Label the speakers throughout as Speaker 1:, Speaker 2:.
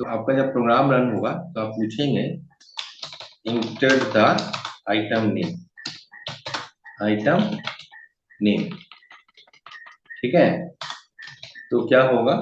Speaker 1: तो आपका जब प्रोग्राम रन होगा तो आप पूछेंगे enter the item name, item name, ठीक है। तो क्या होगा,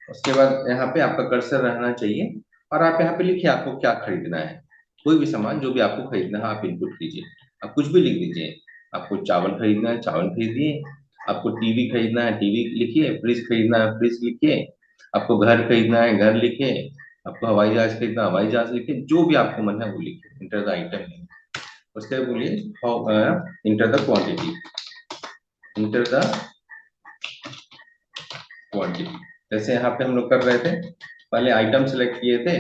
Speaker 1: उसके बाद यहाँ पे आपका कर्सर रहना चाहिए और आप यहाँ पे लिखिए आपको क्या खरीदना है। कोई भी सामान जो भी आपको खरीदना है आप इनपुट कीजिए, आप कुछ भी लिख दीजिए। आपको चावल खरीदना है चावल खरीदिए, आपको टीवी खरीदना है टीवी लिखिए, फ्रिज खरीदना है फ्रिज लिखिए, आपको घर खरीदना है घर लिखिए, आपको हवाई जहाज खरीदना है हवाई जहाज लिखिए, जो भी आपको मन है वो लिखिए। इंटर द आइटम नेम, उसके बाद बोलिए enter the quantity, enter the quantity. जैसे यहाँ पे हम लोग कर रहे थे, पहले आइटम सेलेक्ट किए थे।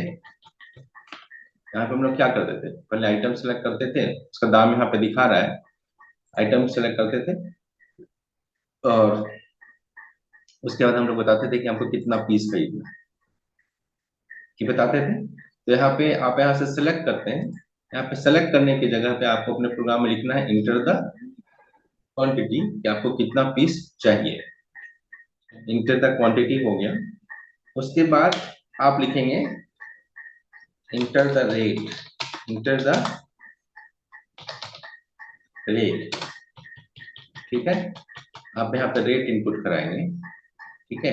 Speaker 1: यहाँ पे हम लोग क्या करते थे, पहले आइटम सेलेक्ट करते थे, उसका दाम यहाँ पे दिखा रहा है, आइटम सेलेक्ट करते थे और उसके बाद हम लोग बताते थे कि हमको कितना पीस खरीदना है, कि बताते थे। तो यहाँ पे आप यहाँ से सेलेक्ट करते हैं, यहाँ पे सेलेक्ट करने की जगह पे आपको अपने प्रोग्राम में लिखना है इंटर द क्वांटिटी, कि आपको कितना पीस चाहिए। इंटर द क्वांटिटी हो गया। उसके बाद आप लिखेंगे enter the rate, enter the rate, ठीक है। आप यहाँ पे रेट इनपुट कराएंगे, ठीक है।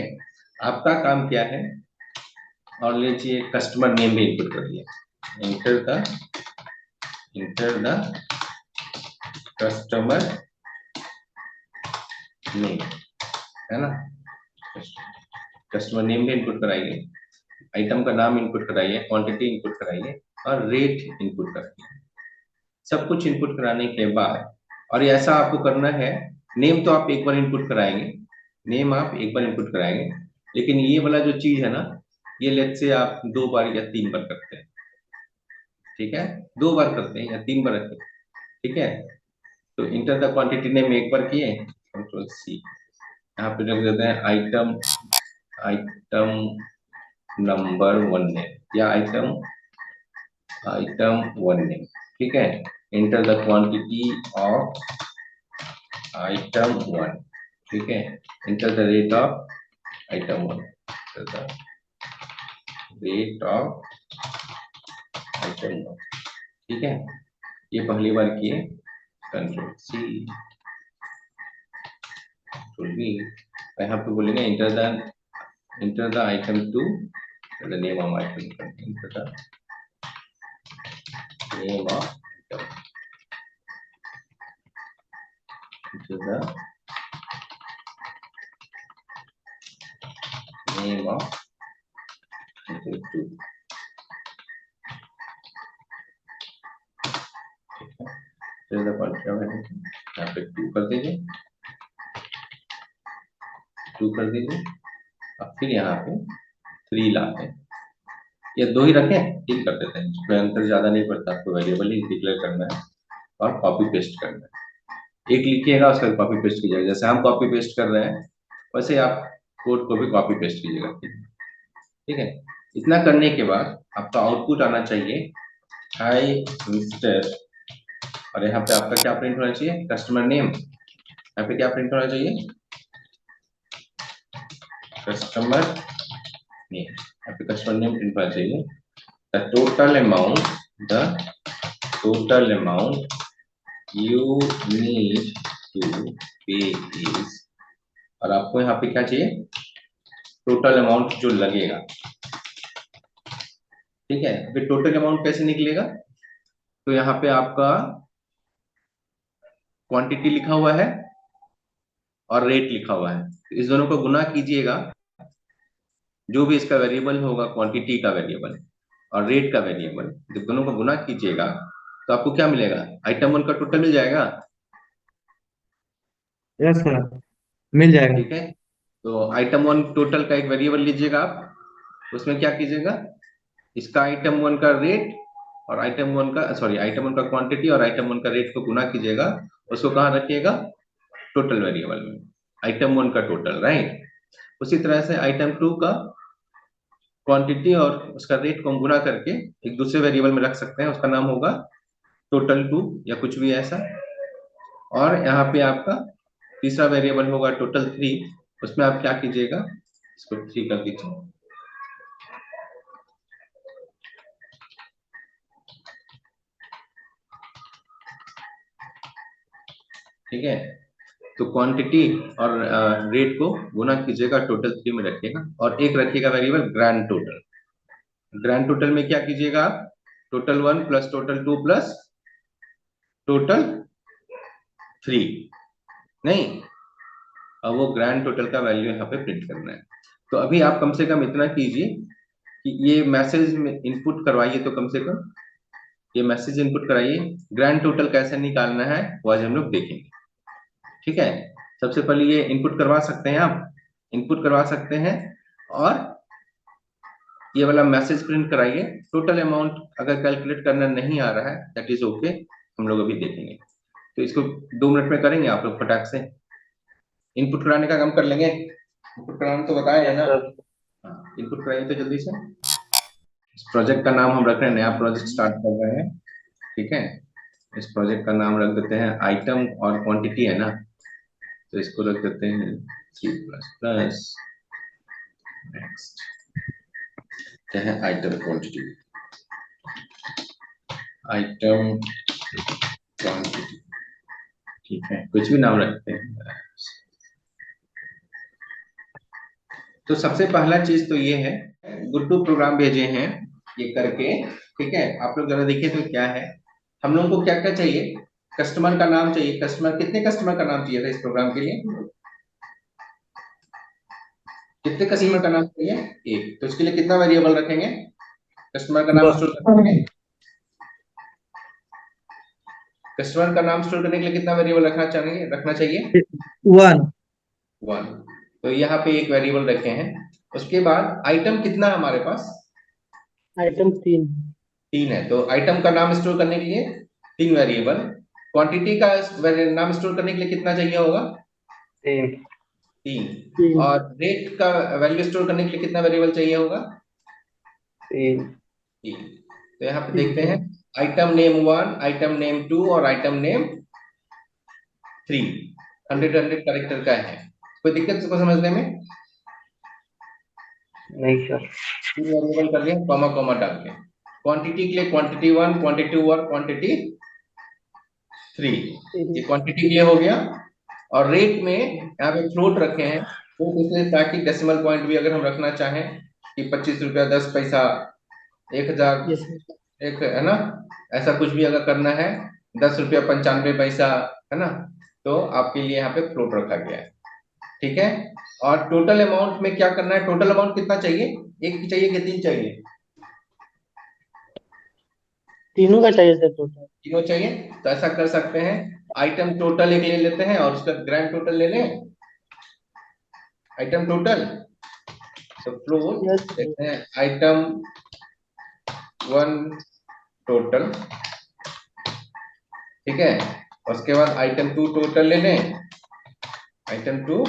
Speaker 1: आपका काम क्या है, और लीजिए कस्टमर नेम भी इनपुट कर दिया, इंटर द कस्टमर नेम, है ना। कस्टमर नेम भी इनपुट कराइए, आइटम का नाम इनपुट कराइए, क्वांटिटी इनपुट कराइए और रेट इनपुट कराइए। सब कुछ इनपुट कराने के बाद, और ये ऐसा आपको करना है, नेम तो आप एक बार इनपुट कराएंगे, नेम आप एक बार इनपुट कराएंगे, लेकिन ये वाला जो चीज है ना, ये लेट से आप 2 बार या 3 बार करते हैं, ठीक है। 2 बार करते हैं या 3 बार रखते हैं, ठीक है। तो इंटर द क्वांटिटी नेम एक बार किए, कंट्रोल सी, यहाँ पे रख देते हैं आइटम, आइटम नंबर 1 नेम या आइटम, आइटम 1 नेम, ठीक है। Enter the quantity of item 1, ठीक है। Enter the rate of item 1, enter the rate of item 1, ठीक है। ये पहली बार किए, कंट्रोल सी, कंट्रोल वी। यहाँ पे बोलेंगे enter the item 2, the name of item, enter the name of item, enter the name of item 2, यहाँ पे 2 कर दीजिए, 2 कर दीजिए, और फिर यहाँ पे 3 लाते हैं, ये 2 ही रखें, 3 कर देते हैं, इसमें अंतर ज्यादा नहीं पड़ता, आपको वेरिएबल ही डिक्लेयर करना है और कॉपी पेस्ट करना है। एक लिखिएगा उसका कॉपी पेस्ट कीजिएगा, जैसे हम कॉपी पेस्ट कर रहे हैं वैसे आप कोड को भी कॉपी पेस्ट कीजिएगा, ठीक है। इतना करने के बाद आपका आउटपुट आना चाहिए हाई मिस्टर, और यहाँ पे आपका क्या प्रिंट होना चाहिए, कस्टमर नेम। यहाँ पे क्या प्रिंट होना चाहिए, कस्टमर नेम, यहाँ पे कस्टमर नेम प्रिंट होना चाहिए। The total amount you need to pay is, और आपको यहाँ पे क्या चाहिए, टोटल अमाउंट जो लगेगा, ठीक है। फिर टोटल अमाउंट कैसे निकलेगा, तो यहाँ पे आपका क्वांटिटी लिखा हुआ है और रेट लिखा हुआ है, तो इस दोनों को गुना कीजिएगा, जो भी इसका वेरिएबल होगा, क्वांटिटी का वेरिएबल और रेट का वेरिएबल, जब दोनों को गुना कीजिएगा तो आपको क्या मिलेगा, आइटम 1 का टोटल मिल जाएगा,
Speaker 2: यस सर, मिल जाएगा।
Speaker 1: ठीक है। तो आइटम 1 टोटल का एक वेरिएबल लीजिएगा आप, उसमें क्या कीजिएगा, इसका आइटम 1 का रेट और आइटम 1 का क्वांटिटी और आइटम 1 का रेट को गुना कीजिएगा, उसको कहाँ रखिएगा, टोटल वेरिएबल में, आइटम 1 का टोटल, राइट। उसी तरह से आइटम 2 का क्वांटिटी और उसका रेट को हम गुना करके एक दूसरे वेरिएबल में रख सकते हैं, उसका नाम होगा टोटल 2 या कुछ भी ऐसा। और यहाँ पे आपका तीसरा वेरिएबल होगा टोटल 3, उसमें आप क्या कीजिएगा, इसको 3 कर दीजिए, ठीक है। तो क्वांटिटी और रेट को गुना कीजिएगा, टोटल 3 में रखिएगा, और एक रखिएगा variable grand total. Grand total में क्या कीजिएगा आप, total 1 plus total 2 plus total 3, नहीं, अब वो ग्रैंड टोटल का वैल्यू यहाँ पे प्रिंट करना है। तो अभी आप कम से कम इतना कीजिए कि ये मैसेज में इनपुट करवाइए, तो कम से कम ये मैसेज इनपुट कराइए। ग्रैंड टोटल कैसे निकालना है वो आज हम लोग देखेंगे, ठीक है। सबसे पहले ये इनपुट करवा सकते हैं, आप इनपुट करवा सकते हैं, और ये वाला मैसेज प्रिंट कराइए। टोटल अमाउंट अगर कैलकुलेट करना नहीं आ रहा है, दैट इज ओके, हम लोग अभी देखेंगे। तो इसको 2 मिनट में करेंगे आप लोग फटाक से, इनपुट कराने का काम कर लेंगे। इनपुट कराना तो बताया है ना, हाँ इनपुट कराइए तो जल्दी से। इस प्रोजेक्ट का नाम हम रख रहे हैं, नया प्रोजेक्ट स्टार्ट कर रहे हैं, ठीक है। इस प्रोजेक्ट का नाम रख देते हैं आइटम और क्वांटिटी है ना, तो इसको रख देते हैं C++। नेक्स्ट क्या है, आइटम क्वांटिटी, आइटम क्वांटिटी, ठीक है, कुछ भी नाम रखते हैं। तो सबसे पहला चीज तो ये है, गुड्डू प्रोग्राम भेजे हैं ये करके, ठीक है। आप लोग जरा देखिए तो क्या है, हम लोगों को क्या क्या चाहिए, कस्टमर का नाम चाहिए। कस्टमर, कितने कस्टमर का नाम चाहिए था इस प्रोग्राम के लिए, कितने कस्टमर का नाम चाहिए, एक। तो इसके लिए कितना वेरिएबल रखेंगे, कस्टमर का नाम स्टोर करने के लिए, कस्टमर का नाम स्टोर करने के लिए कितना वेरिएबल रखना चाहिए
Speaker 2: 1।
Speaker 1: 1। तो यहाँ पे एक वेरिएबल रखे हैं। उसके बाद आइटम कितना है हमारे पास,
Speaker 2: आइटम 3।
Speaker 1: 3 है। तो आइटम का नाम स्टोर करने के लिए 3 वेरिएबल। क्वांटिटी का नाम स्टोर करने के लिए कितना चाहिए होगा,
Speaker 2: 3।
Speaker 1: 3। और रेट का वैल्यू स्टोर करने के लिए कितना वेरिएबल चाहिए होगा,
Speaker 2: 3।
Speaker 1: 3। तो यहाँ पे देखते हैं, आइटम नेम 1, आइटम नेम 2 और आइटम नेम 3 100 कैरेक्टर का है। कोई दिक्कत इसको समझने में,
Speaker 2: नहीं सर।
Speaker 1: 3 वेरिएबल कर लिया, कॉमा कॉमा डाल के। क्वांटिटी के लिए क्वांटिटी 1, क्वांटिटी 2 और क्वांटिटी 3, ये क्वांटिटी के लिए हो गया। और रेट में यहाँ पे फ्लोट रखे हैं, तो इसलिए ताकि डेसिमल पॉइंट भी अगर हम रखना चाहें कि 25 रुपया 10 पैसा 1000, एक है ना, ऐसा कुछ भी अगर करना है, 10 रुपया 95 पैसा, है ना, तो आपके लिए यहाँ पे फ्लोट रखा गया है, ठीक है। और टोटल अमाउंट में क्या करना है, टोटल अमाउंट कितना चाहिए, एक चाहिए कि 3 चाहिए,
Speaker 2: तीनों का चाहिए सर टोटल।
Speaker 1: तीनों चाहिए। तो ऐसा कर सकते हैं, आइटम टोटल एक ले लेते हैं और उसका ग्रैंड टोटल ले लें, आइटम टोटल। तो फ्लोट देखते हैं, आइटम 1 टोटल, ठीक है। उसके बाद आइटम 2 टोटल ले लें, आइटम 2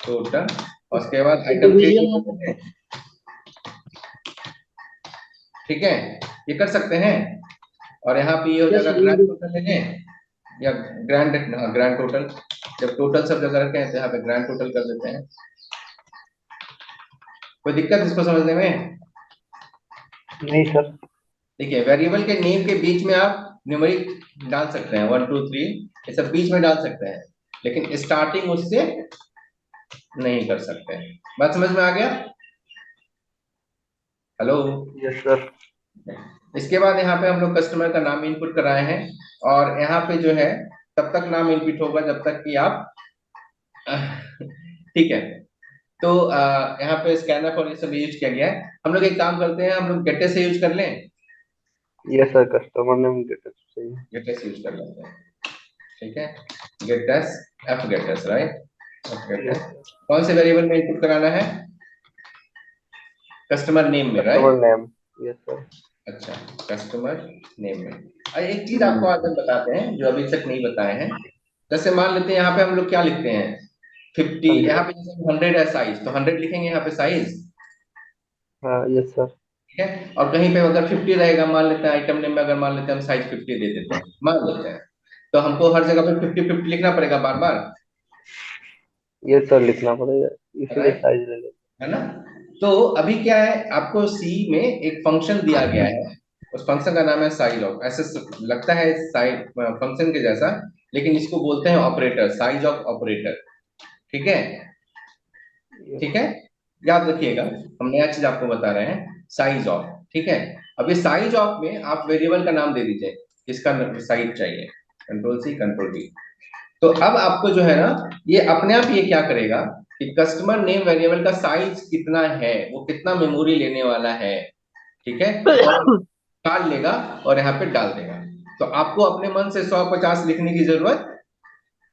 Speaker 1: टोटल। उसके बाद आइटम 3 टोटल ले लें, ठीक है, ये कर सकते हैं। और यहाँ पे ये हो जाएगा ग्रैंड टोटल ले लें, या ग्रैंड, ग्रैंड टोटल। जब टोटल सब जगह रखे हैं तो यहाँ पे ग्रैंड टोटल कर देते हैं। कोई दिक्कत इसको समझने में,
Speaker 2: नहीं सर।
Speaker 1: देखिए वेरिएबल के नेम के बीच में आप न्यूमेरिक डाल सकते हैं, 1 2 3 ये सब बीच में डाल सकते हैं, लेकिन स्टार्टिंग उससे नहीं कर सकते हैं। बात समझ में आ गया, हेलो।
Speaker 2: Yes sir.
Speaker 1: इसके बाद यहाँ पे हम लोग कस्टमर का नाम इनपुट कराए हैं, और यहाँ पे जो है तब तक नाम इनपुट होगा जब तक कि आप ठीक है। तो यहाँ पे स्कैनर और ये सब यूज किया गया है। हम लोग एक काम करते हैं, हम लोग गेटेस से यूज कर लें,
Speaker 2: yes sir, customer name gets चाहिए।
Speaker 1: गेटेस यूज कर लेते हैं, ठीक है। Gets, F gets, right, F gets. कौन से वेरिएबल में इनपुट कराना है, कस्टमर नेम में,
Speaker 2: customer
Speaker 1: right.
Speaker 2: Name. Yes sir.
Speaker 1: अच्छा, कस्टमर नेम में। एक चीज आपको आज हम बताते हैं जो अभी तक नहीं बताए हैं। जैसे मान लेते हैं यहाँ पे हम लोग क्या लिखते हैं, 50, यहाँ पे जैसे 100 है साइज, तो 100 लिखेंगे यहाँ पे साइज,
Speaker 2: हाँ यस सर।
Speaker 1: ठीक है। और कहीं पे अगर 50 रहेगा, मान लेते हैं आइटम नेम में, अगर मान लेते हैं हम साइज 50 दे देते हैं, मान लेते हैं, तो हमको हर जगह पे 50 50 लिखना पड़ेगा बार बार,
Speaker 2: यस सर, लिखना पड़ेगा, इसीलिए
Speaker 1: राइट,
Speaker 2: साइज ले लेते
Speaker 1: है ना। तो अभी क्या है, आपको सी में एक फंक्शन दिया गया है, उस फंक्शन का नाम है साइलॉग, ऐसे लगता है साइड फंक्शन के जैसा, लेकिन इसको बोलते हैं ऑपरेटर, साइज ऑफ ऑपरेटर। ठीक है, ठीक है, याद रखिएगा, हम नया चीज आपको बता रहे हैं, साइज ऑफ। ठीक है, अब ये साइज ऑफ में आप वेरिएबल का नाम दे दीजिए, किसका साइज चाहिए, कंट्रोल सी कंट्रोल वी। तो अब आपको जो है ना, ये अपने आप ये क्या करेगा कि कस्टमर नेम वेरिएबल का साइज कितना है, वो कितना मेमोरी लेने वाला है, ठीक है, और निकाल लेगा और यहाँ पे डाल देगा। तो आपको अपने मन से 150 लिखने की जरूरत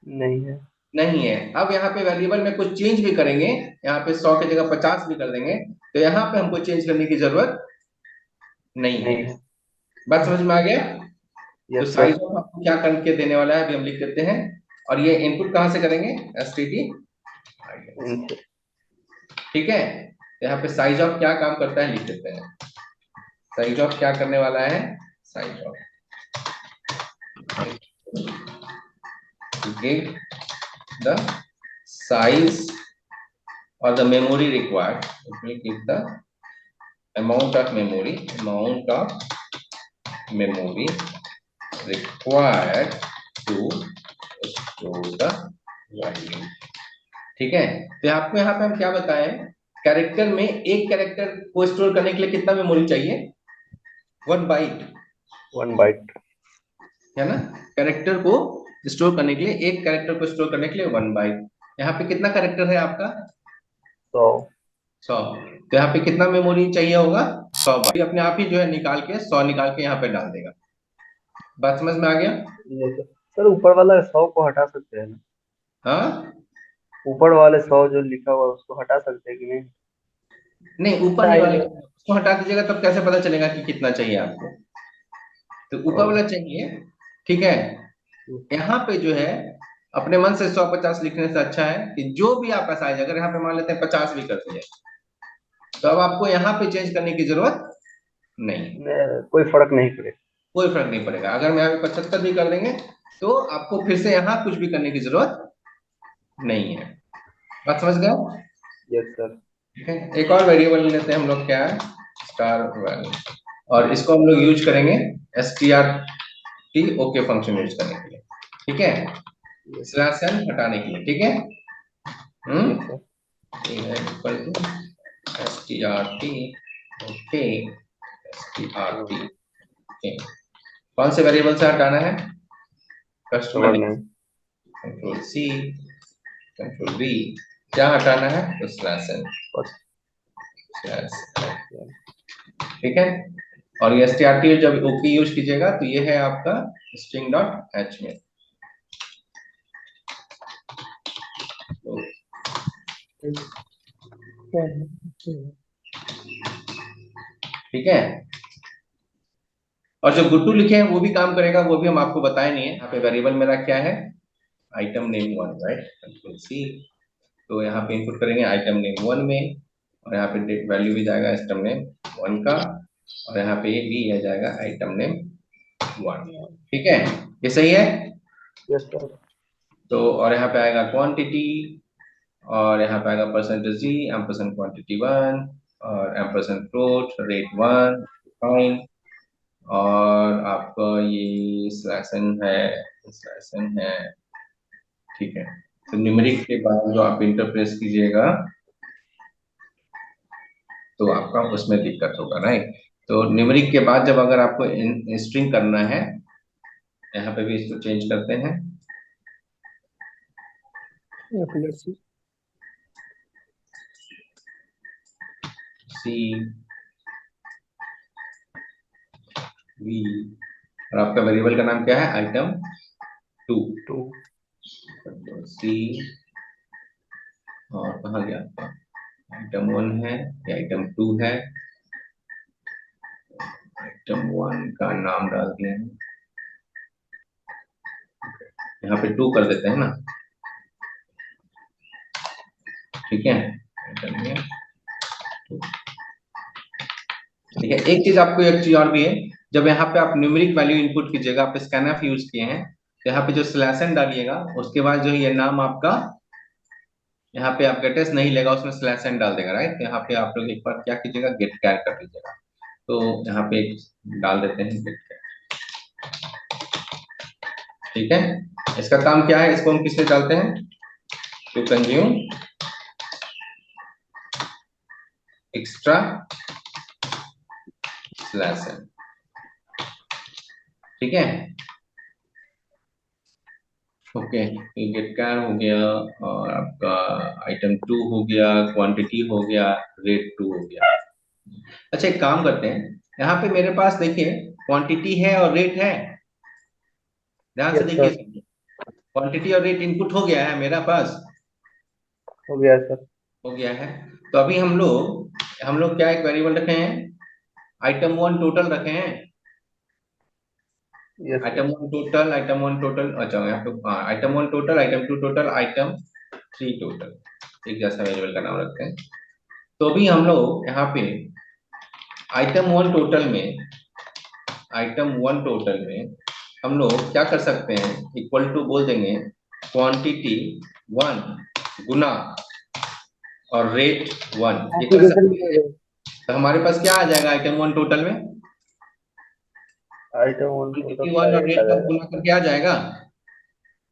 Speaker 2: नहीं है।
Speaker 1: नहीं है। अब यहाँ पे वेरिएबल में कुछ चेंज भी करेंगे, यहाँ पे 100 की जगह 50 भी कर देंगे, तो यहाँ पे हमको चेंज करने की जरूरत नहीं है।
Speaker 2: नहीं है।
Speaker 1: बात समझ में आ गया? तो
Speaker 2: यस
Speaker 1: साइज
Speaker 2: सर।
Speaker 1: ऑफ आपको क्या करके देने वाला है, अभी हम लिख देते हैं। और ये इनपुट कहाँ से करेंगे, एसटीडी।
Speaker 2: इनसे।
Speaker 1: ठीक है, यहाँ पे साइज ऑफ क्या काम करता है लिख देते हैं। साइज ऑफ क्या करने वाला है, size of give the size or the memory required, it will give the amount of memory required to store the value। ठीक है, तो आपको यहाँ पे हम क्या बताएं, कैरेक्टर में एक कैरेक्टर को स्टोर करने के लिए कितना मेमोरी चाहिए, 1 बाइट,
Speaker 2: 1 बाइट।
Speaker 1: है ना। कैरेक्टर को स्टोर करने के लिए, एक कैरेक्टर को स्टोर करने के लिए 1 बाइट। यहाँ पे कितना कैरेक्टर है आपका,
Speaker 2: 100।
Speaker 1: 100। तो यहाँ पे कितना मेमोरी चाहिए होगा, 100 बाइट। अपने आप ही जो है निकाल के 100 निकाल के यहाँ पे डाल देगा। बात समझ में आ गया?
Speaker 2: ये सर ऊपर वाला 100 को हटा सकते हैं ना?
Speaker 1: हाँ,
Speaker 2: ऊपर वाले 100 जो लिखा हुआ है उसको हटा सकते हैं कि नहीं?
Speaker 1: नहीं ऊपर नहीं वाले
Speaker 2: साइज।
Speaker 1: उसको हटा दीजिएगा, तब कैसे पता चलेगा कि कितना चाहिए आपको। तो ऊपर वाला चाहिए, ठीक है। यहाँ पे जो है अपने मन से 150 लिखने से अच्छा है कि जो भी आपका साइज, अगर यहाँ पे मान लेते हैं 50 भी कर दिए, तो अब आपको यहाँ पे चेंज करने की जरूरत नहीं,
Speaker 2: कोई फर्क नहीं पड़ेगा।
Speaker 1: कोई फर्क नहीं पड़ेगा। अगर हम यहाँ पे 75 भी कर देंगे, तो आपको फिर से यहाँ कुछ भी करने की जरूरत नहीं है। बात समझ गए?
Speaker 2: Yes sir.
Speaker 1: ठीक है, एक और वेरिएबल लेते हैं हम लोग, क्या है, स्टार वैल्यू। और इसको हम लोग यूज करेंगे एसटीआरटी ओके फंक्शन यूज करने के लिए। ठीक है, स्लैश एन हटाने के लिए। ठीक है,
Speaker 2: yes sir.
Speaker 1: Equal to STRT okay, STRT okay. कौन से वेरिएबल से हटाना है, कस्टमर
Speaker 2: कवर
Speaker 1: नेम,
Speaker 2: नहीं।
Speaker 1: Control C control V. क्या हटाना है, तो स्लैश एन, स्लैश एन। ठीक है, और ये strt जब ओके यूज कीजिएगा तो ये है आपका स्ट्रिंग डॉट एच में। तो ठीक है, और जो गुट्टू लिखे हैं वो भी काम करेगा, वो भी हम आपको बताए नहीं है। यहाँ पे वेरिएबल मेरा क्या है, item name 1, right, control C. तो यहाँ पे इनपुट करेंगे आइटम नेम 1 में, और यहाँ पे वैल्यू भी जाएगा आइटम नेम 1 का, और यहाँ पे भी आ जाएगा आइटम नेम 1। ठीक है, ये सही है।
Speaker 2: Yes sir.
Speaker 1: तो और यहाँ पे आएगा क्वांटिटी, और यहाँ पे आएगा परसेंटेज जी, एम्परसेंड क्वांटिटी 1, और एम्परसेंड फ्लोट रेट 1 फाइन। और आपका ये स्लैश एन है। ठीक है, तो न्यूमेरिक के बाद जो आप इंटरप्रेस कीजिएगा तो आपका उसमें दिक्कत होगा, राइट। तो न्यूमेरिक के बाद जब अगर आपको स्ट्रिंग करना है, यहाँ पे भी इसको चेंज करते हैं, सी वी, और आपका वेरिएबल का नाम क्या है, आइटम 2।
Speaker 2: 2।
Speaker 1: सी, और कहाँ गया आपका, आइटम 1 है या आइटम 2 है, आइटम 1 का नाम डाल दिया है, यहाँ पे 2 कर देते हैं ना। ठीक है, आइटम में 2। ठीक है, एक चीज आपको, एक चीज और भी है, जब यहाँ पे आप न्यूमेरिक वैल्यू इनपुट कीजिएगा, आप स्कैनफ यूज किए हैं, तो यहाँ पे जो स्लैश एन डालिएगा उसके बाद जो ये नाम आपका, यहाँ पे आप गेटेस नहीं लेगा, उसमें स्लैश एन डाल देगा, राइट। तो यहाँ पे आप लोग एक बार क्या कीजिएगा, गेट कैर कर दीजिएगा। तो यहाँ पे डाल देते हैं गेट कैर। ठीक है, इसका काम क्या है, इसको हम किससे डालते हैं, टू कंज्यूम एक्स्ट्रा स्लैश है, ठीक है। ओके, ये गेट कार हो गया, और आपका आइटम 2 हो गया, क्वांटिटी हो गया, रेट 2 हो गया। अच्छा, एक काम करते हैं, यहाँ पे मेरे पास देखिए क्वांटिटी है और रेट है, ध्यान से
Speaker 2: यस सर,
Speaker 1: देखिए, क्वांटिटी और रेट इनपुट हो गया है मेरा पास,
Speaker 2: हो गया सर।
Speaker 1: हो गया है। तो अभी हम लोग क्या एक वेरिएबल रखे हैं, आइटम 1 टोटल रखे हैं,
Speaker 2: yes
Speaker 1: item
Speaker 2: sir.
Speaker 1: 1 total, item 1 total, अच्छा यहाँ पे item 1 total, item 2 total, item 3 total, एक जैसा वेरिएबल का नाम रखते हैं। तो अभी हम लोग यहाँ पे आइटम 1 टोटल में, आइटम 1 टोटल में हम लोग क्या कर सकते हैं, इक्वल टू बोल देंगे क्वांटिटी 1 गुना और रेट 1, ये कर
Speaker 2: एप्लीकेशन
Speaker 1: सकते हैं। तो हमारे पास क्या आ जाएगा आइटम 1 टोटल में,
Speaker 2: आइटम वन टोटल
Speaker 1: क्वांटिटी
Speaker 2: का
Speaker 1: 1 और
Speaker 2: रेट आ
Speaker 1: रेट का
Speaker 2: जाएगा
Speaker 1: गुना करके आ जाएगा,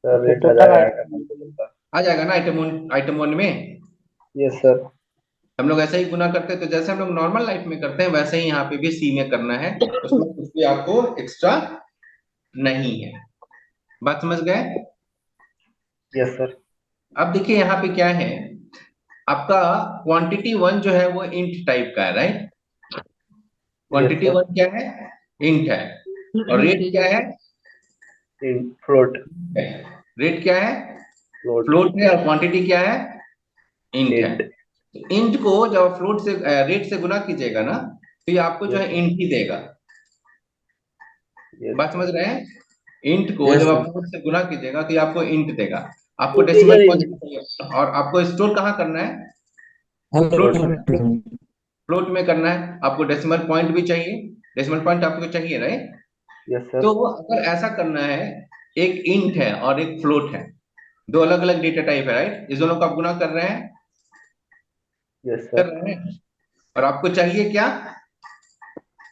Speaker 2: सर, रेट आ जाएगा आइटम वन टोटल का।
Speaker 1: आ जाएगा ना आइटम 1 में।
Speaker 2: Yes sir.
Speaker 1: हम लोग ऐसे ही गुना करते हैं, तो जैसे हम लोग नॉर्मल लाइफ में करते हैं वैसे ही यहाँ पे भी सी में करना है, उसमें कुछ भी आपको एक्स्ट्रा नहीं है। बात समझ गए।
Speaker 2: Yes sir.
Speaker 1: अब देखिए यहाँ पे क्या है, आपका क्वांटिटी 1 जो है वो इंट टाइप का है, राइट।
Speaker 2: Yes
Speaker 1: quantity
Speaker 2: sir.
Speaker 1: 1 क्या है, इंट है, और रेट क्या है,
Speaker 2: इन फ्लोट।
Speaker 1: रेट क्या है,
Speaker 2: फ्लोट।
Speaker 1: फ्लोट है, और क्वांटिटी क्या है, इंट है।
Speaker 2: एट।
Speaker 1: इंट को जब फ्लोट से रेट से गुना कीजिएगा ना, तो ये आपको जो
Speaker 2: यस
Speaker 1: है
Speaker 2: सर।
Speaker 1: इंट ही देगा।
Speaker 2: यस
Speaker 1: बात समझ
Speaker 2: सर।
Speaker 1: रहे हैं, इंट को
Speaker 3: यस
Speaker 1: जब आप
Speaker 3: सर।
Speaker 1: फ्लोट से गुना कीजिएगा तो ये आपको इंट देगा। आपको डेसिमल पॉइंट और आपको स्टोर कहाँ करना है,
Speaker 3: हेलो
Speaker 1: फ्लोट में,
Speaker 3: सर।
Speaker 1: फ्लोट में करना है। आपको डेसिमल पॉइंट भी चाहिए, डेसिमल पॉइंट आपको चाहिए, राइट।
Speaker 2: Yes sir.
Speaker 1: तो अगर ऐसा करना है, एक इंट है और एक फ्लोट है, दो अलग अलग डेटा टाइप है, राइट। इस दोनों को आप गुना कर रहे हैं,
Speaker 2: यस
Speaker 1: कर
Speaker 2: सर।
Speaker 1: रहे हैं, और आपको चाहिए क्या,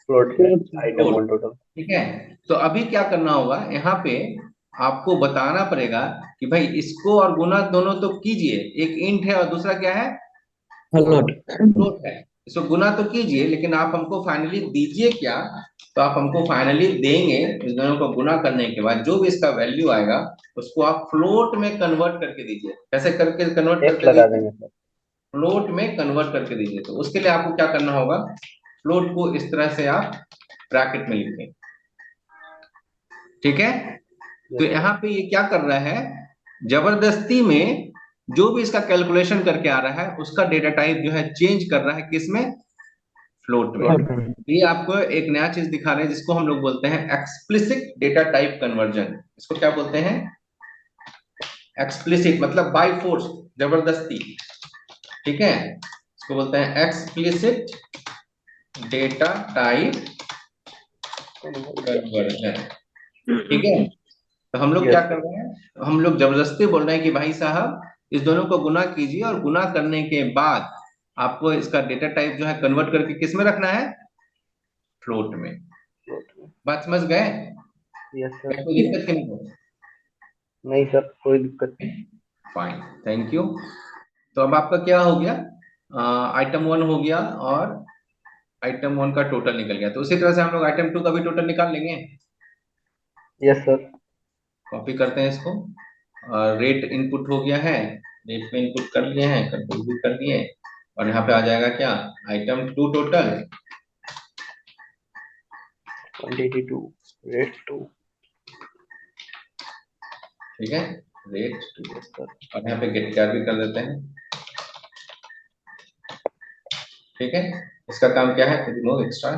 Speaker 2: फ्लोट में आइटम
Speaker 1: फ्लोट,
Speaker 2: वन टोटल।
Speaker 1: ठीक है। तो अभी क्या करना होगा यहाँ पे, आपको बताना पड़ेगा कि भाई इसको और गुना दोनों तो कीजिए, एक इंट है और दूसरा क्या है,
Speaker 3: हेलो।
Speaker 1: फ्लोट है। इसको गुना तो कीजिए, लेकिन आप हमको फाइनली दीजिए क्या, तो आप हमको फाइनली देंगे इस दोनों को गुना करने के बाद जो भी इसका वैल्यू आएगा उसको आप फ्लोट में कन्वर्ट करके दीजिए। कैसे करके कन्वर्ट
Speaker 2: एक्स
Speaker 1: करके
Speaker 2: लगा
Speaker 1: दीजिए,
Speaker 2: देंगे सर।
Speaker 1: फ्लोट में कन्वर्ट करके दीजिए। तो उसके लिए आपको क्या करना होगा, फ्लोट को इस तरह से आप ब्रैकेट में लिखें, ठीक है। तो
Speaker 2: यस सर।
Speaker 1: यहाँ पे ये क्या कर रहा है, जबरदस्ती में जो भी इसका कैलकुलेशन करके आ रहा है उसका डेटा टाइप जो है चेंज कर रहा है, किसमें, फ्लोट में।
Speaker 2: फ्लोट में।
Speaker 1: ये आपको एक नया चीज दिखा रहे हैं जिसको हम लोग बोलते हैं एक्सप्लिसिट डेटा टाइप कन्वर्जन। इसको क्या बोलते हैं, एक्सप्लिसिट मतलब बाय फोर्स, जबरदस्ती, ठीक है। इसको बोलते हैं एक्सप्लिसिट डेटा टाइप कन्वर्जन, ठीक है। तो हम लोग क्या
Speaker 2: यस
Speaker 1: कर
Speaker 2: सर।
Speaker 1: रहे हैं, हम लोग जबरदस्ती बोल रहे हैं कि भाई साहब इस दोनों को गुना कीजिए, और गुना करने के बाद आपको इसका डेटा टाइप जो है कन्वर्ट करके किस में रखना है, फ्लोट में।
Speaker 2: फ्लोट में।
Speaker 1: बात समझ गए,
Speaker 2: यस
Speaker 1: क्या
Speaker 2: सर।
Speaker 1: कोई दिक्कत की नहीं,
Speaker 2: नहीं सर, कोई दिक्कत नहीं।
Speaker 1: Fine, thank you. तो अब आपका क्या हो गया, आइटम 1 हो गया और आइटम 1 का टोटल निकल गया। तो उसी तरह से हम लोग आइटम 2 का भी टोटल निकाल लेंगे।
Speaker 2: Yes sir.
Speaker 1: कॉपी करते हैं इसको, और रेट इनपुट हो गया है, रेट में इनपुट कर लिए हैं, कंट्रोल भी कर दिए, और यहाँ पे आ जाएगा क्या, item 2 total,
Speaker 2: quantity two, rate two.
Speaker 1: ठीक है, रेट 2।
Speaker 2: Yes sir.
Speaker 1: और यहाँ पे गेट क्या भी कर देते हैं, ठीक है। इसका काम क्या है, रिमूव एक्स्ट्रा,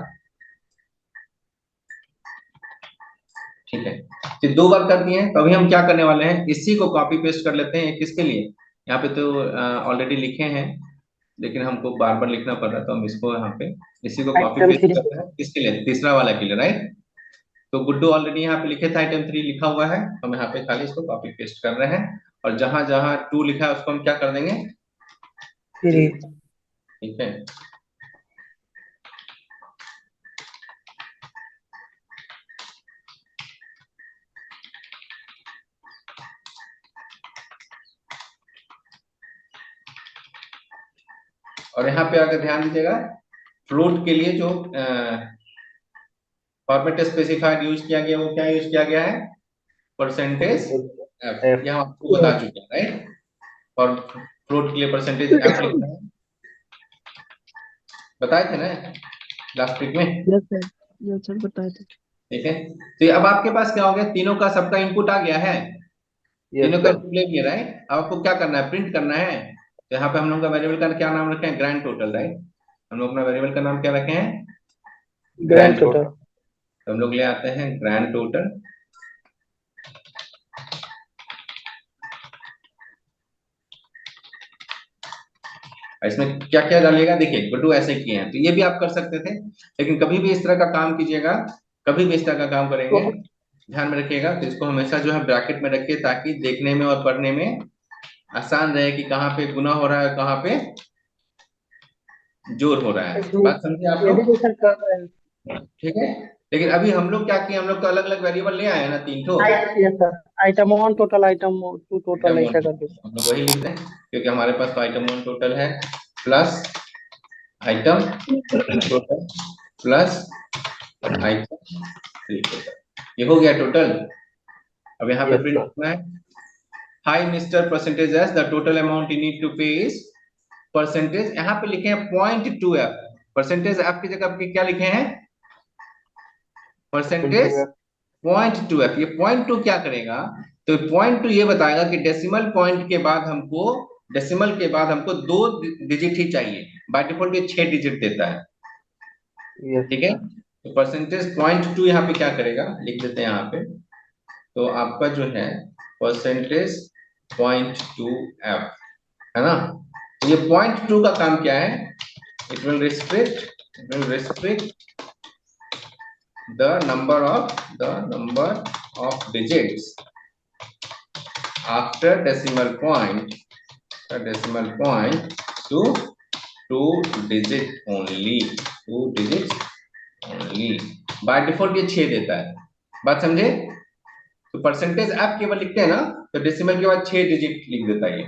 Speaker 1: ठीक है। तो 2 बार कर दिए हैं, तो अभी हम क्या करने वाले हैं, इसी को कॉपी पेस्ट कर लेते हैं, किसके लिए, यहाँ पे तो ऑलरेडी लिखे हैं, लेकिन हमको बार बार लिखना पड़ रहा है, तो हम इसको यहाँ पे इसी को कॉपी
Speaker 2: आइटम
Speaker 1: पेस्ट
Speaker 2: थ्री।
Speaker 1: करते हैं, किसके लिए, तीसरा वाला के लिए, राइट। तो गुड्डू ऑलरेडी यहाँ पे लिखे थे, आइटम 3 लिखा हुआ है, हम यहाँ पे खाली इसको कॉपी पेस्ट कर रहे हैं, और जहां जहां 2 लिखा है उसको हम क्या कर देंगे,
Speaker 2: थ्री।
Speaker 1: ठीक है। और यहाँ पे अगर ध्यान दीजिएगा फ्लोट के लिए जो फॉर्मेट स्पेसिफायर यूज किया गया वो क्या यूज किया गया है, परसेंटेज एफ।
Speaker 2: F।
Speaker 1: ये हम आपको बता चुके हैं राइट। और फ्लोट के लिए परसेंटेज एफ लिखना है, बताए थे ना लास्ट वीक में।
Speaker 3: यस सर बताए थे।
Speaker 1: ठीक है, तो अब आपके पास क्या हो गया, तीनों का सबका इनपुट आ गया है,
Speaker 2: यस
Speaker 1: तीनों का
Speaker 2: सर।
Speaker 1: इनपुट ले लिया राइट। अब आपको क्या करना है, प्रिंट करना है। तो यहाँ पे हम लोग का वेरिएबल का क्या नाम रखे हैं, ग्रैंड टोटल राइट। हम लोग अपना वेरिएबल का नाम क्या रखे हैं,
Speaker 2: ग्रैंड
Speaker 1: ग्रैंड टोटल।
Speaker 2: टोटल।
Speaker 1: तो हम लोग ले आते हैं ग्रैंड टोटल। इसमें क्या क्या डालिएगा, देखिए गुड्डू ऐसे किए हैं तो ये भी आप कर सकते थे, लेकिन कभी भी इस तरह का काम कीजिएगा, कभी भी इस तरह का काम करेंगे ध्यान में रखिएगा, तो इसको हमेशा जो है ब्रैकेट में रखिए ताकि देखने में और पढ़ने में आसान रहे कि कहाँ पे गुना हो रहा है, कहाँ पे जोड़ हो रहा है। बात समझे आप
Speaker 2: ये
Speaker 1: लोग,
Speaker 2: भी सर कर रहे हैं।
Speaker 1: ठीक है। लेकिन अभी हम लोग क्या किए, हम लोग तो अलग अलग वेरिएबल ले आए हैं ना, तीन ठो
Speaker 2: yes sir, item 1 total, item 2 total
Speaker 1: item one,
Speaker 2: ऐसा कर दीजिए।
Speaker 1: हम लोग वही लिखते हैं क्योंकि हमारे पास तो आइटम वन टोटल है plus item total plus item three total, ये हो गया टोटल। अब यहाँ पे
Speaker 2: यस
Speaker 1: प्रिंट
Speaker 2: सर।
Speaker 1: करना है, hi mister percentage as the total amount you need to pay is percentage, यहाँ पे लिखे हैं 0.2f, परसेंटेज एफ की जगह पे क्या लिखे हैं, परसेंटेज 0.2f। ये 0.2 क्या करेगा, तो 0.2 ये बताएगा कि डेसिमल पॉइंट के बाद हमको, डेसिमल के बाद हमको 2 डिजिट ही चाहिए, बाय डिफॉल्ट ये 6 डिजिट देता है,
Speaker 2: यस
Speaker 1: ठीक है।
Speaker 2: सर।
Speaker 1: तो परसेंटेज 0.2 यहाँ पे क्या करेगा, लिख देते हैं यहाँ पे, तो आपका जो है परसेंटेज 0.2f है ना। तो ये 0.2 का काम क्या है, it will restrict the number of digits after decimal point, the decimal point to 2 digit only, 2 digits only। By default ये 6 देता है, बात समझे। तो परसेंटेज आप केवल लिखते हैं ना, तो डेसिमल के बाद 6 डिजिट लिख देता है ये,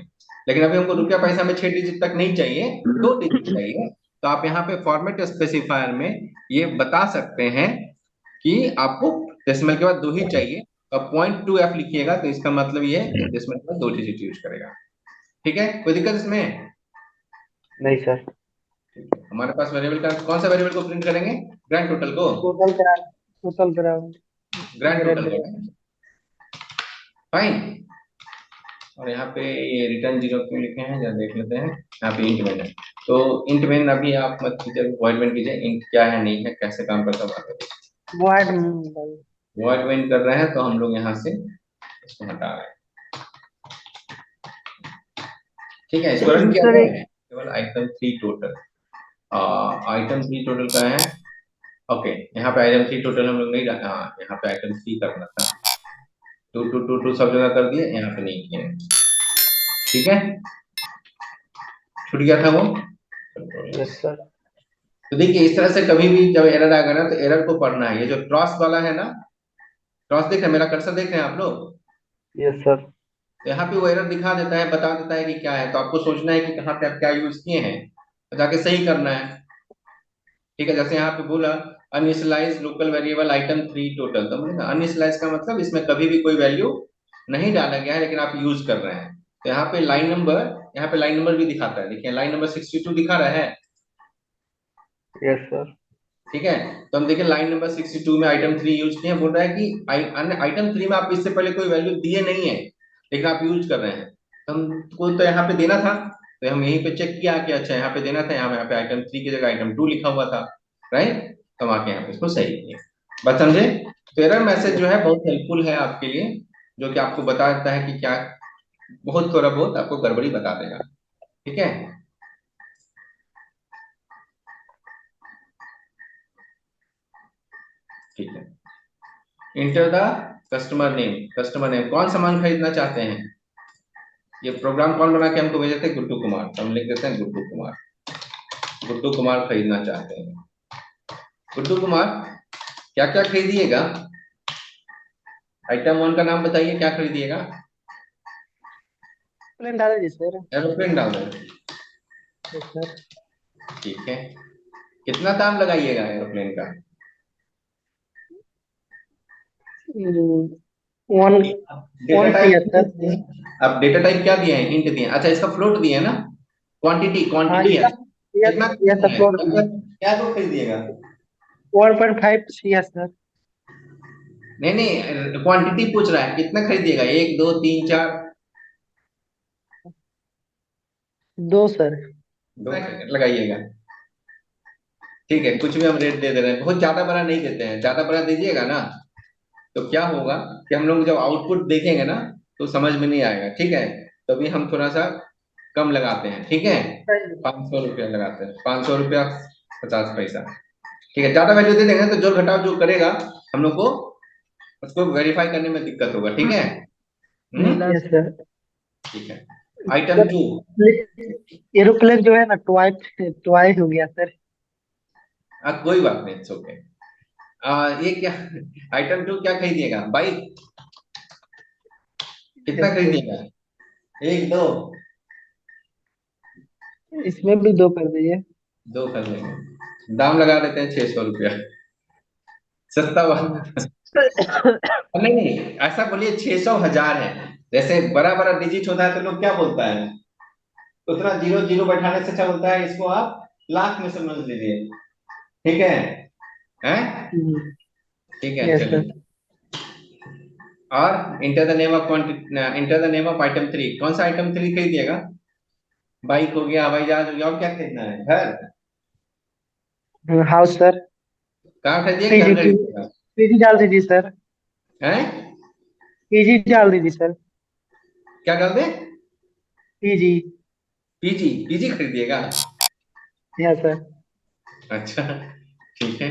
Speaker 1: लेकिन अभी हमको रुपया पैसा में 6 डिजिट तक नहीं चाहिए, 2 डिजिट चाहिए। तो आप यहाँ पे फॉर्मेट स्पेसिफायर में ये बता सकते हैं कि आपको डेसिमल के बाद 2 ही चाहिए, और 0.2f लिखिएगा तो इसका मतलब ये है कि डेसिमल के बाद 2 डिजिट यूज करेगा, ठीक है। कोई दिक्कत इसमें,
Speaker 2: नहीं सर।
Speaker 1: हमारे पास वेरिएबल का कौन सा वेरिएबल को प्रिंट करेंगे, ग्रैंड टोटल को,
Speaker 2: टोटल करा, टोटल करा।
Speaker 1: Grand
Speaker 2: grade.
Speaker 1: टोटल को, फाइन। और यहाँ पे ये रिटर्न जीरो क्यों लिखे हैं जरा देख लेते हैं, यहाँ पे इंट मेन है, तो इंट मेन अभी आप मत कीजिए, वॉइड मेन कीजिए, इंट क्या है नहीं है कैसे काम करता है,
Speaker 2: वॉइड।
Speaker 1: वॉइड मेन कर रहे हैं तो हम लोग यहाँ से इसको हटा रहे हैं, ठीक है। इसको रन किया
Speaker 2: सर
Speaker 1: गया
Speaker 2: एक
Speaker 1: है, केवल आइटम 3 टोटल, आइटम 3 टोटल का है, ओके। यहाँ पे आइटम 3 टोटल हम लोग नहीं रखा, हाँ यहाँ पे आइटम 3 करना था, 2 2 2 2 सब जगह कर दिए, यहाँ पे नहीं किए, ठीक है, छूट गया था वो।
Speaker 2: Yes sir.
Speaker 1: तो देखिए इस तरह से कभी भी जब एरर आएगा ना, तो एरर को पढ़ना है, ये जो क्रॉस वाला है ना, क्रॉस देख रहे हैं, मेरा कर्सर देख रहे हैं आप लोग,
Speaker 2: यस सर।
Speaker 1: तो यहाँ पे वो एरर दिखा देता है, बता देता है कि क्या है, तो आपको सोचना है कि कहाँ पे आप क्या यूज किए हैं, तो जाके सही करना है, ठीक है। जैसे यहाँ पे बोला अनइनिशियलाइज लोकल वेरिएबल आइटम 3 टोटल, तो बोले अनइनिशियलाइज का मतलब इसमें कभी भी कोई वैल्यू नहीं डाला गया है, लेकिन आप यूज कर रहे हैं। तो यहाँ पे लाइन नंबर, यहाँ पे लाइन नंबर भी दिखाता है, देखिए लाइन नंबर 62 दिखा रहा है,
Speaker 2: यस सर।
Speaker 1: ठीक है। तो हम देखिए लाइन नंबर 62 में आइटम 3 यूज किए हैं, बोल रहा है कि आइटम 3 में आप इससे पहले कोई वैल्यू दिए नहीं है, लेकिन आप यूज कर रहे हैं, तो हमको तो यहाँ पे देना था, तो हम यहीं पे चेक किया कि अच्छा यहाँ पे देना था, यहाँ पे आइटम 3 की जगह आइटम 2 लिखा हुआ था, राइट। तो हम आके यहाँ पे इसको सही किए, बात समझे। तो एरर मैसेज जो है बहुत हेल्पफुल है आपके लिए, जो कि आपको बता देता है कि क्या, बहुत थोड़ा बहुत आपको गड़बड़ी बता देगा, ठीक है। ठीक है, enter the customer name, customer name कौन सामान खरीदना चाहते हैं, ये प्रोग्राम कौन बना के हमको भेजे थे, गुड्डू कुमार, तो हम लिख देते हैं गुड्डू कुमार, गुड्डू कुमार खरीदना चाहते हैं, गुड्डू कुमार क्या क्या खरीदिएगा, आइटम 1 का नाम बताइए क्या खरीदिएगा,
Speaker 2: प्लेन डाल दीजिए सर।
Speaker 1: एरोप्लेन डाल दें,
Speaker 2: यस सर।
Speaker 1: ठीक है, कितना दाम लगाइएगा एरोप्लेन का?
Speaker 2: 1
Speaker 1: डेटा
Speaker 2: PS सर।
Speaker 1: टाइप, अब डेटा टाइप क्या दिए हैं? इंट दिए हैं। अच्छा, इसका फ्लोट दिए हैं ना? क्वांटिटी
Speaker 2: हाँ
Speaker 1: क्वांटिटी है,
Speaker 2: इसका
Speaker 1: कितना
Speaker 2: ये सब
Speaker 1: खरीदना है?
Speaker 2: फ्लोर भी है।
Speaker 1: क्या तो खरीदिएगा?
Speaker 2: 1.5 PS सर।
Speaker 1: नहीं नहीं, क्वांटिटी पूछ रहा है, कितना खरीदिएगा? एक, दो, तीन, चार?
Speaker 2: 2 सर।
Speaker 1: दो लगाइएगा। ठीक है, कुछ भी हम रेट दे दे रहे हैं, बहुत ज्यादा बड़ा नहीं देते हैं। ज्यादा बड़ा दीजिएगा ना तो क्या होगा कि हम लोग जब आउटपुट देखेंगे ना तो समझ में नहीं आएगा। ठीक है, तभी हम थोड़ा सा कम लगाते हैं। ठीक है, 500 रुपया लगाते हैं, 500 रुपया 50 पैसा। ठीक है, ज्यादा वैल्यू दे देंगे तो जोड़ घटाव जो करेगा हम लोग को, उसको वेरीफाई करने में दिक्कत होगा। ठीक है।
Speaker 2: Yes sir.
Speaker 1: ठीक है। Item to.
Speaker 2: एरोप्लेन जो है ना टॉय टॉय हो गया सर।
Speaker 1: कोई बात नहीं, इट्स ओके। ये क्या, आइटम टू क्या खरीदिएगा? बाइक? कितना
Speaker 2: यस सर।
Speaker 1: खरीदिएगा? एक, दो?
Speaker 2: इसमें भी 2 कर दीजिए।
Speaker 1: दो कर लेंगे, दाम लगा देते हैं 600 रुपया, सस्ता हुआ। नहीं नहीं, ऐसा बोलिए 600 हजार है। जैसे बड़ा बड़ा डिजिट होता है तो लोग क्या बोलता है, उतना जीरो जीरो बैठाने से अच्छा बोलता है इसको आप लाख में समझ लीजिए। ठीक है, हैं? ठीक है,
Speaker 2: यस सर।
Speaker 1: चलिए। और enter the name of enter the name of item three. कौन सा आइटम थ्री खरीदिएगा? बाइक हो गया, हवाई जहाज हो गया, और क्या खरीदना है? घर?
Speaker 2: House sir.
Speaker 1: कहाँ खरीदिए? घर
Speaker 2: पीजी
Speaker 1: खरीदिएगा?
Speaker 2: पीजी डाल दीजिए सर।
Speaker 1: हैं?
Speaker 2: पीजी डाल दीजिए सर।
Speaker 1: क्या डाल दे?
Speaker 2: पीजी।
Speaker 1: पीजी? पीजी खरीदिएगा?
Speaker 2: Yes sir.
Speaker 1: अच्छा, ठीक है,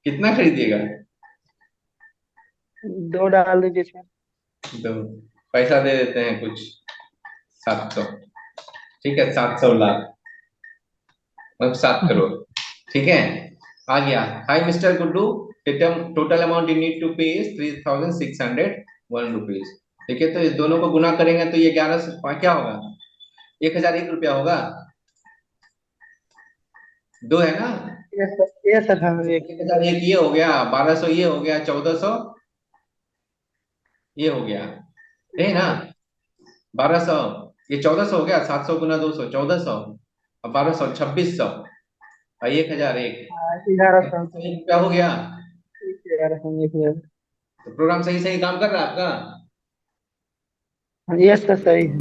Speaker 1: कितना खरीदिएगा?
Speaker 2: 2 डाल दीजिए सर।
Speaker 1: तो पैसा दे देते हैं कुछ, 700। ठीक है, 700 लाख, मतलब 7 करोड़। ठीक है, आ गया। Hi mister Guddu, total amount you need to pay is 3601 rupees. ठीक है, तो इस दोनों को गुना करेंगे तो ये 1100 क्या होगा? 1001 रुपया होगा। दो है ना?
Speaker 2: यस सर हाँ एक।
Speaker 1: 1001 ये हो गया, 1200 ये हो गया, 1400 ये हो गया, है ना? 1200, ये 1400 हो गया, 700 गुना 200, 1400, और 1200, 2600, और 1001।
Speaker 2: 1100।
Speaker 1: क्या हो गया?
Speaker 2: 1100 1000।
Speaker 1: तो प्रोग्राम सही सही काम कर रहा है आपका?
Speaker 2: यस सर सही है।